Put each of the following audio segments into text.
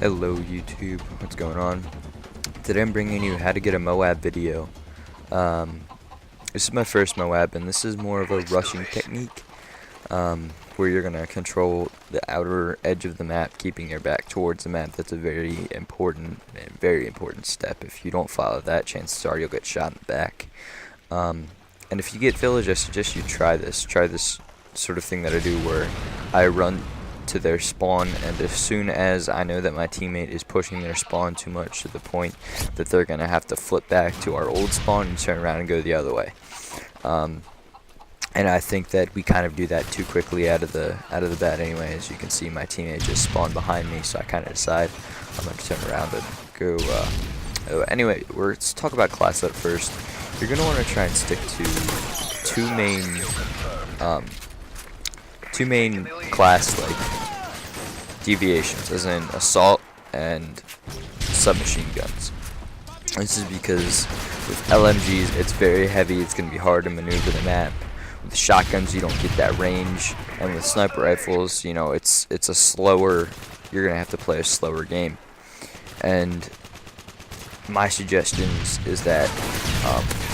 Hello YouTube, what's going on? Today I'm bringing you how to get a MOAB video. This is my first MOAB, and this is more of a rushing technique where you're going to control the outer edge of the map, keeping your back towards the map. That's a very important step. If you don't follow that, chances are you'll get shot in the back. And if you get village, I suggest you try this sort of thing that I do where I run to their spawn, and as soon as I know that my teammate is pushing their spawn too much to the point that they're gonna have to flip back to our old spawn and turn around and go the other way. And I think that we kind of do that too quickly out of the bat anyway. As you can see, my teammate just spawned behind me, so I kind of decide I'm gonna turn around and go. Anyway, let's talk about class setup first. You're gonna want to try and stick to two main class deviations, as in assault and submachine guns. This is because with LMGs it's very heavy, it's going to be hard to maneuver the map. With shotguns you don't get that range, and with sniper rifles, you know, it's a slower, you're going to have to play a slower game. And my suggestions is that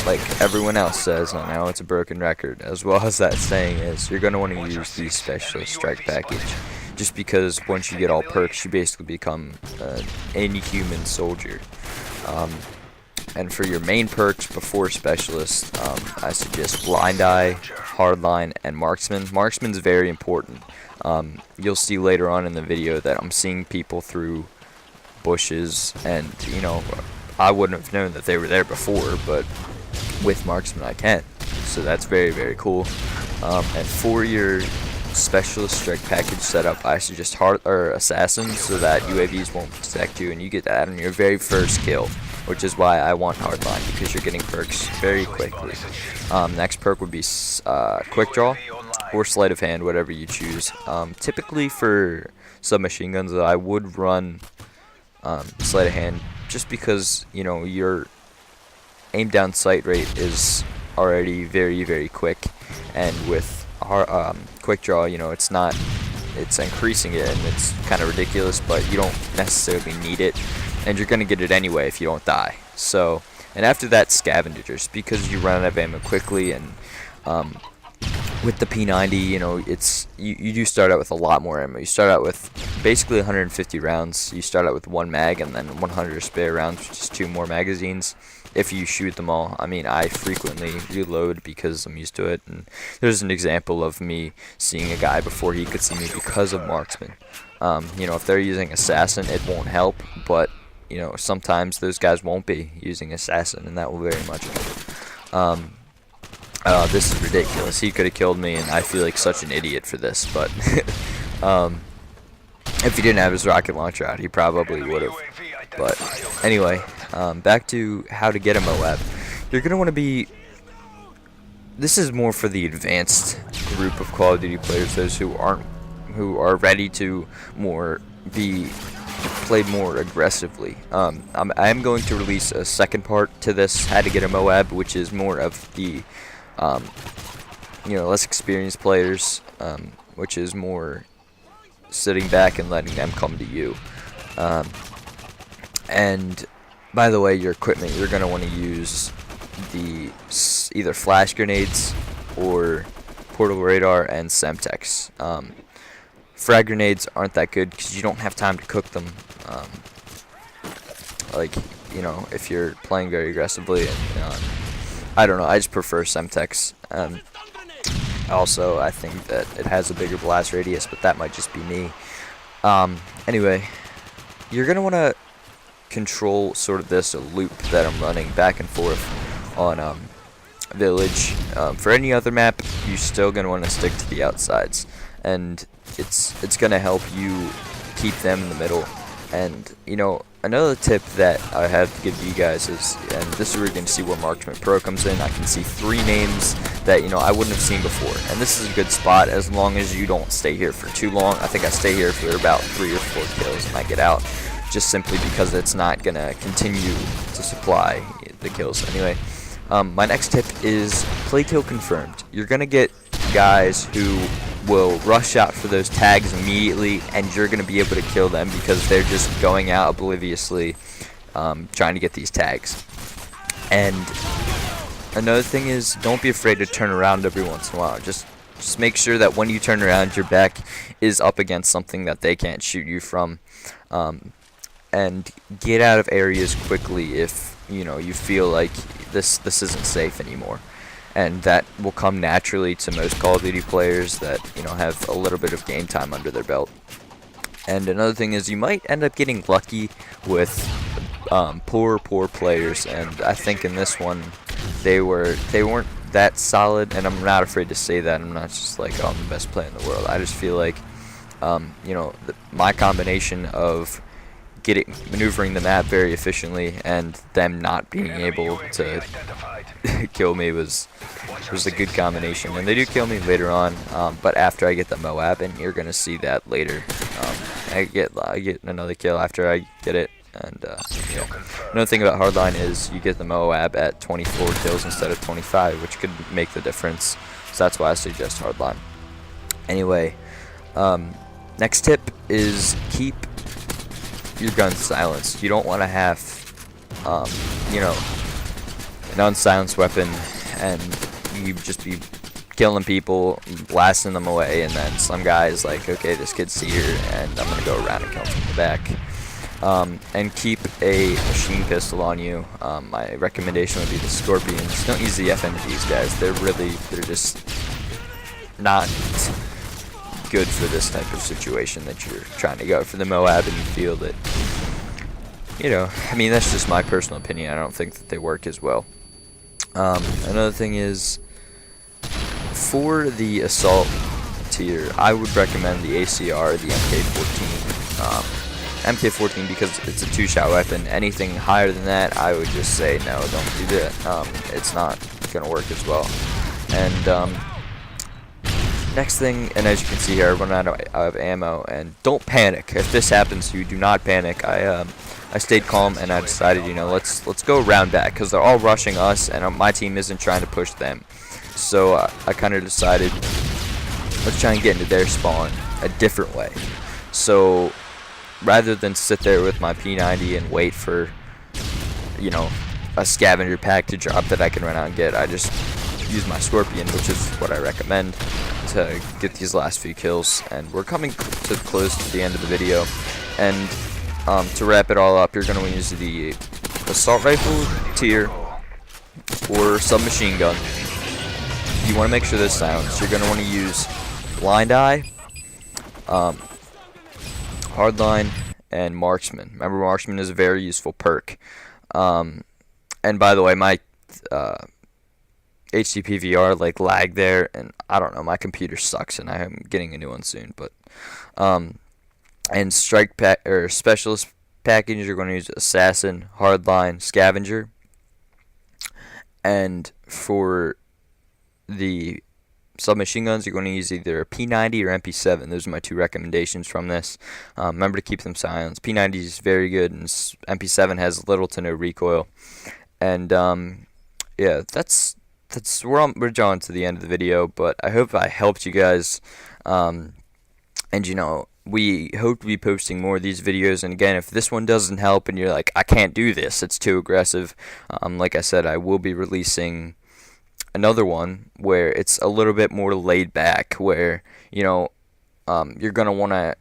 like everyone else says, I know it's a broken record, as well as that saying is, you're going to want to use the specialist strike package, just because once you get all perks you basically become an inhuman soldier. And for your main perks before specialist, I suggest blind eye, hardline, and marksman. Marksman's very important. You'll see later on in the video that I'm seeing people through bushes, and you know, I wouldn't have known that they were there before, but with marksman I can, so that's very cool. And for your specialist strike package setup, I suggest assassin, so that UAVs won't protect you and you get that on your very first kill, which is why I want hardline, because you're getting perks very quickly. Next perk would be quick draw or sleight of hand, whatever you choose. Typically for submachine guns I would run sleight of hand, just because, you know, your aim down sight rate is already very quick, and with quick draw, you know, it's increasing it, and it's kind of ridiculous, but you don't necessarily need it, and you're gonna get it anyway if you don't die. So, and after that, scavengers, because you run out of ammo quickly, and with the P90, you know, you do start out with a lot more ammo. You start out with basically 150 rounds. You start out with 1 mag and then 100 spare rounds, which is 2 more magazines if you shoot them all. I mean, I frequently reload because I'm used to it, and there's an example of me seeing a guy before he could see me because of marksman. You know, if they're using assassin, it won't help, but you know, sometimes those guys won't be using assassin, and that will very much help. This is ridiculous. He could have killed me, and I feel like such an idiot for this, but if he didn't have his rocket launcher out, he probably would have. But anyway, back to how to get a MOAB. You're going to want to be... This is more for the advanced group of Call of Duty players, those who are ready to be played more aggressively. I am going to release a second part to this, how to get a MOAB, which is more of the you know, less experienced players, which is more sitting back and letting them come to you. And by the way, your equipment, you're going to want to use either flash grenades or portable radar and semtex. Frag grenades aren't that good because you don't have time to cook them. Like, you know, if you're playing very aggressively, and I don't know, I just prefer semtex. Also, I think that it has a bigger blast radius, but that might just be me. Anyway, you're gonna want to control sort of this loop that I'm running back and forth on village. For any other map, you're still gonna want to stick to the outsides, and it's gonna help you keep them in the middle. And you know, another tip that I have to give you guys is, and this is where you're going to see where Marksman Pro comes in. I can see 3 names that, you know, I wouldn't have seen before, and this is a good spot as long as you don't stay here for too long. I think I stay here for about 3 or 4 kills and I get out, just simply because it's not going to continue to supply the kills. Anyway, my next tip is play kill confirmed. You're going to get guys who will rush out for those tags immediately, and you're going to be able to kill them because they're just going out obliviously trying to get these tags. And another thing is, don't be afraid to turn around every once in a while. Just make sure that when you turn around, your back is up against something that they can't shoot you from, and get out of areas quickly if you feel like this isn't safe anymore. And that will come naturally to most Call of Duty players that have a little bit of game time under their belt. And another thing is, you might end up getting lucky with poor players, and I think in this one they weren't that solid. And I'm not afraid to say that. I'm not just like, oh, I'm the best player in the world. I just feel like my combination of maneuvering the map very efficiently and them not being able to kill me was a good combination. And they do kill me later on, but after I get the MOAB, and you're gonna see that later. I get another kill after I get it. And another thing about Hardline is you get the MOAB at 24 kills instead of 25, which could make the difference. So that's why I suggest Hardline. Anyway, next tip is keep your gun silenced. You don't want to have an unsilenced weapon and you just be killing people, blasting them away, and then some guy's like, okay, this kid's here and I'm gonna go around and kill him from the back. And keep a machine pistol on you. My recommendation would be the Scorpions. Don't use the FMGs, guys. They're just not good for this type of situation that you're trying to go for the MOAB and you feel that, I mean, that's just my personal opinion. I don't think that they work as well. Another thing is, for the assault tier, I would recommend the ACR, the MK14. MK14 because it's a 2-shot weapon. Anything higher than that, I would just say no, don't do that. It's not gonna work as well. And next thing, and as you can see here, I run out of ammo, and don't panic. If this happens to you, do not panic. I stayed calm and I decided, let's go around back because they're all rushing us and my team isn't trying to push them. So I kind of decided, let's try and get into their spawn a different way. So rather than sit there with my P90 and wait for, a scavenger pack to drop that I can run out and get, I just use my Scorpion, which is what I recommend to get these last few kills. And we're coming to close to the end of the video, and to wrap it all up, you're going to use the assault rifle tier or submachine gun. You want to make sure they're silenced. You're going to want to use blind eye, hardline, and marksman. Remember, marksman is a very useful perk. And by the way, my HDPVR lagged there, and I don't know, my computer sucks, and I'm getting a new one soon. But and strike pack or specialist package, you're going to use assassin, hardline, scavenger. And for the submachine guns, you're going to use either a P90 or MP7. Those are my two recommendations from this. Remember to keep them silenced. P90 is very good, and MP7 has little to no recoil. And yeah, that's we're drawing to the end of the video, but I hope I helped you guys. And we hope to be posting more of these videos. And again, if this one doesn't help and you're like, I can't do this, it's too aggressive, like I said, I will be releasing another one where it's a little bit more laid back, where you're gonna wanna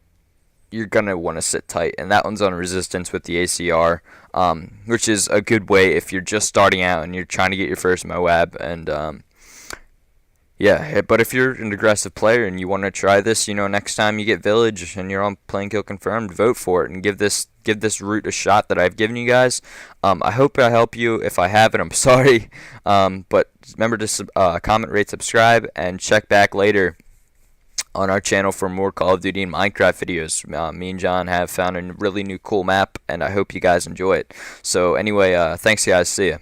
sit tight, and that one's on resistance with the ACR, which is a good way if you're just starting out and you're trying to get your first MOAB. And yeah, but if you're an aggressive player and you want to try this, next time you get Village and you're on Playing Kill Confirmed, vote for it and give this route a shot that I've given you guys. I hope I help you. If I haven't, I'm sorry. But remember to comment, rate, subscribe, and check back later on our channel for more Call of Duty and Minecraft videos. Me and John have found a really new cool map, and I hope you guys enjoy it. So anyway, thanks guys. See ya.